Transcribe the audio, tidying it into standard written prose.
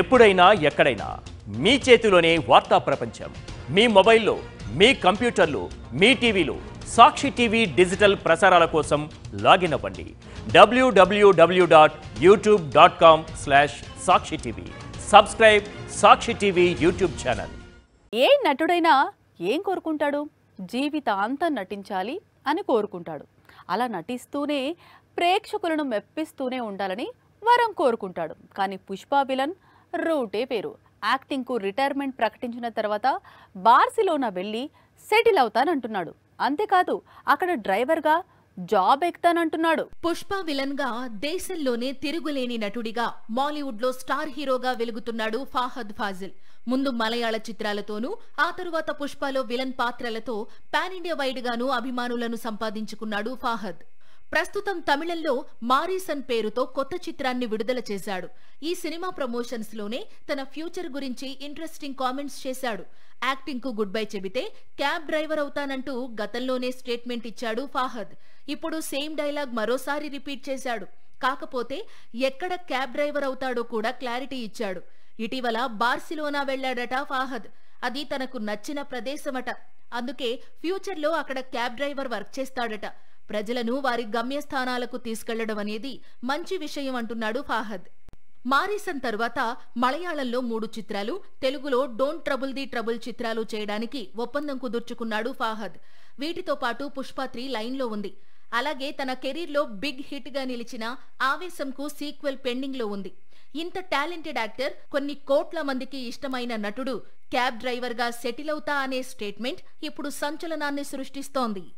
ఎప్పుడైనా ఎక్కడైనా మీ చేతిలోనే వార్తా ప్రపంచం. మీ మొబైల్లో, మీ కంప్యూటర్లో, మీ టీవీలో సాక్షి టీవీ డిజిటల్ ప్రసారాల కోసం లాగిన్ అవ్వండి. www.youtube.com/సాక్షి టీవీ. సబ్స్క్రైబ్ సాక్షి టీవీ యూట్యూబ్ ఛానల్. ఏ నటుడైనా ఏం కోరుకుంటాడు? జీవితాంతం నటించాలి అని కోరుకుంటాడు. అలా నటిస్తూనే ప్రేక్షకులను మెప్పిస్తూనే ఉండాలని వరం కోరుకుంటాడు. కానీ పుష్ప విలన్ రూటే వేరు. యాక్టింగ్కు రిటైర్మెంట్ ప్రకటించిన తర్వాత బార్సిలోనా వెళ్ళి సెటిల్ అవుతానంటున్నాడు. అంతేకాదు అక్కడ డ్రైవర్గా జాబ్ ఎక్కుతానంటున్నాడు. పుష్ప విలన్ గా దేశంలోనే తిరుగులేని నటుడిగా మాలీవుడ్ లో స్టార్ హీరోగా వెలుగుతున్నాడు ఫాహద్ ఫాజిల్. ముందు మలయాళ చిత్రాలతోనూ ఆ తరువాత పుష్పలో విలన్ పాత్రలతో పాన్ ఇండియా వైడ్ గాను అభిమానులను సంపాదించుకున్నాడు ఫాహద్. ప్రస్తుతం తమిళంలో మారీసన్ పేరుతో కొత్త చిత్రాన్ని విడుదల చేశాడు. ఈ సినిమా ప్రమోషన్స్ లోనే తన ఫ్యూచర్ గురించి ఇంట్రెస్టింగ్ కామెంట్స్ చేశాడు. యాక్టింగ్ కు గుడ్ బై చెబితే క్యాబ్ డ్రైవర్ అవుతానంటూ గతంలోనే స్టేట్మెంట్ ఇచ్చాడు ఫాహద్. ఇప్పుడు సేమ్ డైలాగ్ మరోసారి రిపీట్ చేశాడు. కాకపోతే ఎక్కడ క్యాబ్ డ్రైవర్ అవుతాడో కూడా క్లారిటీ ఇచ్చాడు. ఇటీవల బార్సిలోనా వెళ్లాడట ఫాహద్. అది తనకు నచ్చిన ప్రదేశమట. అందుకే ఫ్యూచర్ లో అక్కడ క్యాబ్ డ్రైవర్ వర్క్ చేస్తాడట. ప్రజలను వారి గమ్యస్థానాలకు తీసుకెళ్లడం అనేది మంచి విషయం అంటున్నాడు ఫాహద్. మారీసన్ తరువాత మలయాళంలో 3 చిత్రాలు, తెలుగులో డోంట్ ట్రబుల్ ది ట్రబుల్ చిత్రాలు చేయడానికి ఒప్పందం కుదుర్చుకున్నాడు ఫాహద్. వీటితో పాటు పుష్ప 3 లైన్లో ఉంది. అలాగే తన కెరీర్లో బిగ్ హిట్ గా నిలిచిన ఆవేశంకు సీక్వెల్ పెండింగ్ లో ఉంది. ఇంత టాలెంటెడ్ యాక్టర్, కొన్ని కోట్ల మందికి ఇష్టమైన నటుడు క్యాబ్ డ్రైవర్ గా సెటిల్ అవుతా అనే స్టేట్మెంట్ ఇప్పుడు సంచలనాన్ని సృష్టిస్తోంది.